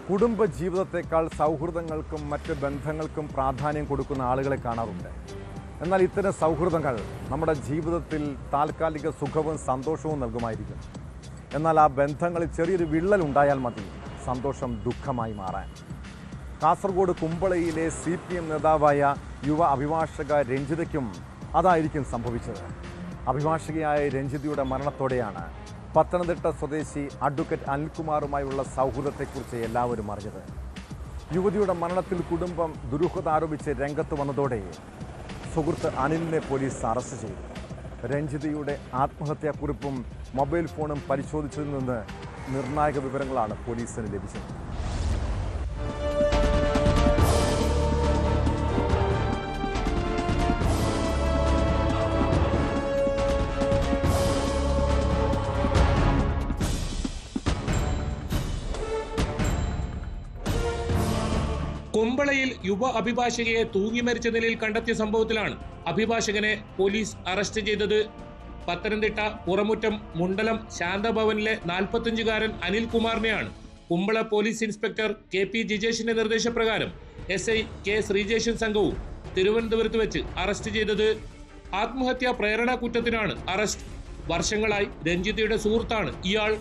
കുടുംബ ജീവിതത്തെക്കാൾ സൗഹൃദങ്ങൾക്കും മറ്റ് ബന്ധങ്ങൾക്കും പ്രാധാന്യം കൊടുക്കുന്ന ആളുകളെ കാണാറുണ്ട്. എന്നാൽ ഇത്തരം സൗഹൃദങ്ങൾ നമ്മുടെ ജീവിതത്തിൽ താൽക്കാലിക സുഖവും സന്തോഷവും നൽകുമായിരിക്കും. എന്നാൽ ആ ബന്ധങ്ങളിൽ ചെറിയൊരു വിള്ളൽ ഉണ്ടായാൽ മതി സന്തോഷം ദുഃഖമായി മാറാൻ. കാസർഗോഡ് കുമ്പളയിലെ CPM നേതാവായ യുവ അഭിഭാഷക രഞ്ജിതയ്ക്കും അതായിരിക്കും സംഭവിച്ചത്. അഭിഭാഷകയായ രഞ്ജിതയുടെ മരണത്തോടെയാണ് പത്തനംതിട്ട സ്വദേശി അഡ്വക്കേറ്റ് അനിൽകുമാറുമായുള്ള സൗഹൃദത്തെക്കുറിച്ച് എല്ലാവരും അറിഞ്ഞത്. യുവതിയുടെ മരണത്തിൽ കുടുംബം ദുരൂഹത ആരോപിച്ച് രംഗത്ത് വന്നതോടെ സുഹൃത്ത് അനിലിനെ പോലീസ് അറസ്റ്റ് ചെയ്തു. രഞ്ജിതയുടെ ആത്മഹത്യാക്കുറിപ്പും മൊബൈൽ ഫോണും പരിശോധിച്ചതിൽ നിന്ന് നിർണായക വിവരങ്ങളാണ് പോലീസിന് ലഭിച്ചത്. കുമ്പളയിൽ യുവ അഭിഭാഷകയെ തൂങ്ങി മരിച്ച നിലയിൽ കണ്ടെത്തിയ സംഭവത്തിലാണ് അഭിഭാഷകനെ പോലീസ് അറസ്റ്റ് ചെയ്തത്. പത്തനംതിട്ട പുറമുറ്റം മുണ്ടലം ശാന്തഭവനിലെ 45-കാരൻ അനിൽകുമാറിനെയാണ് കുമ്പള പോലീസ് ഇൻസ്പെക്ടർ KP ജിജേഷിന്റെ നിർദ്ദേശപ്രകാരം SI K ശ്രീജേഷൻ സംഘവും തിരുവനന്തപുരത്ത് വെച്ച് അറസ്റ്റ് ചെയ്തത്. ആത്മഹത്യാ പ്രേരണ കുറ്റത്തിനാണ് അറസ്റ്റ്. വർഷങ്ങളായി രഞ്ജിതയുടെ സുഹൃത്താണ് ഇയാൾ.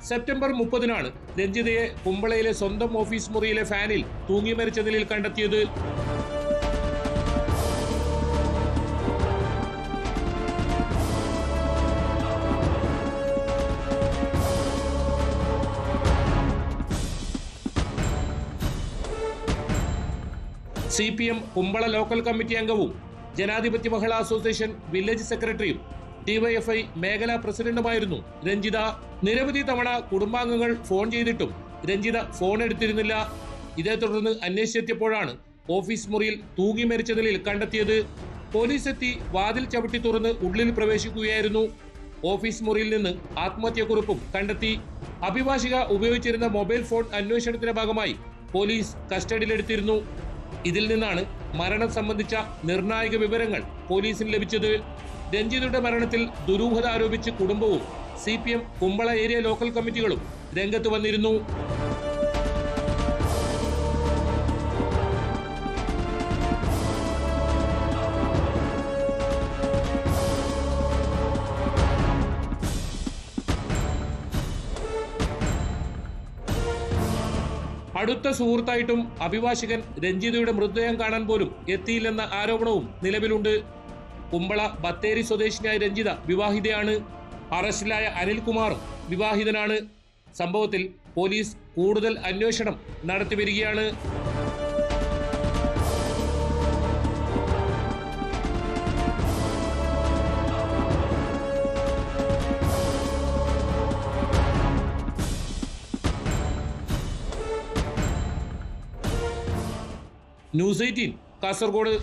സെപ്റ്റംബർ 30-നാണ് രഞ്ജിതയെ കുമ്പളയിലെ സ്വന്തം ഓഫീസ് മുറിയിലെ ഫാനിൽ തൂങ്ങി മരിച്ച നിലയിൽ കണ്ടെത്തിയത്. CPM കുമ്പള ലോക്കൽ കമ്മിറ്റി അംഗവും ജനാധിപത്യ മഹിളാ അസോസിയേഷൻ വില്ലേജ് സെക്രട്ടറിയും DYFI മേഖലാ പ്രസിഡന്റുമായിരുന്നു രഞ്ജിത. നിരവധി തവണ കുടുംബാംഗങ്ങൾ ഫോൺ ചെയ്തിട്ടും രഞ്ജിത ഫോൺ എടുത്തിരുന്നില്ല. ഇതേ തുടർന്ന് അന്വേഷിച്ചെത്തിയപ്പോഴാണ് ഓഫീസ് മുറിയിൽ തൂങ്ങി മരിച്ച നിലയിൽ കണ്ടെത്തിയത്. പോലീസ് എത്തി വാതിൽ ചവിട്ടി തുറന്ന് ഉള്ളിൽ പ്രവേശിക്കുകയായിരുന്നു. ഓഫീസ് മുറിയിൽ നിന്ന് ആത്മഹത്യാക്കുറിപ്പും കണ്ടെത്തി. അഭിഭാഷിക ഉപയോഗിച്ചിരുന്ന മൊബൈൽ ഫോൺ അന്വേഷണത്തിന്റെ ഭാഗമായി പോലീസ് കസ്റ്റഡിയിലെടുത്തിരുന്നു. ഇതിൽ നിന്നാണ് മരണം സംബന്ധിച്ച നിർണായക വിവരങ്ങൾ പോലീസിന് ലഭിച്ചത്. രഞ്ജിതയുടെ മരണത്തിൽ ദുരൂഹത ആരോപിച്ച് കുടുംബവും CPM കുമ്പള ഏരിയ ലോക്കൽ കമ്മിറ്റികളും രംഗത്ത് വന്നിരുന്നു. അടുത്ത സുഹൃത്തായിട്ടും അഭിഭാഷകൻ രഞ്ജിതയുടെ മൃതദേഹം കാണാൻ പോലും എത്തിയില്ലെന്ന ആരോപണവും നിലവിലുണ്ട്. കുമ്പള ബത്തേരി സ്വദേശിനിയായ രഞ്ജിത വിവാഹിതയാണ്. അറസ്റ്റിലായ അനിൽകുമാറും വിവാഹിതനാണ്. സംഭവത്തിൽ പോലീസ് കൂടുതൽ അന്വേഷണം നടത്തിവരികയാണ്. ന്യൂസ് 18 കാസർഗോഡ്.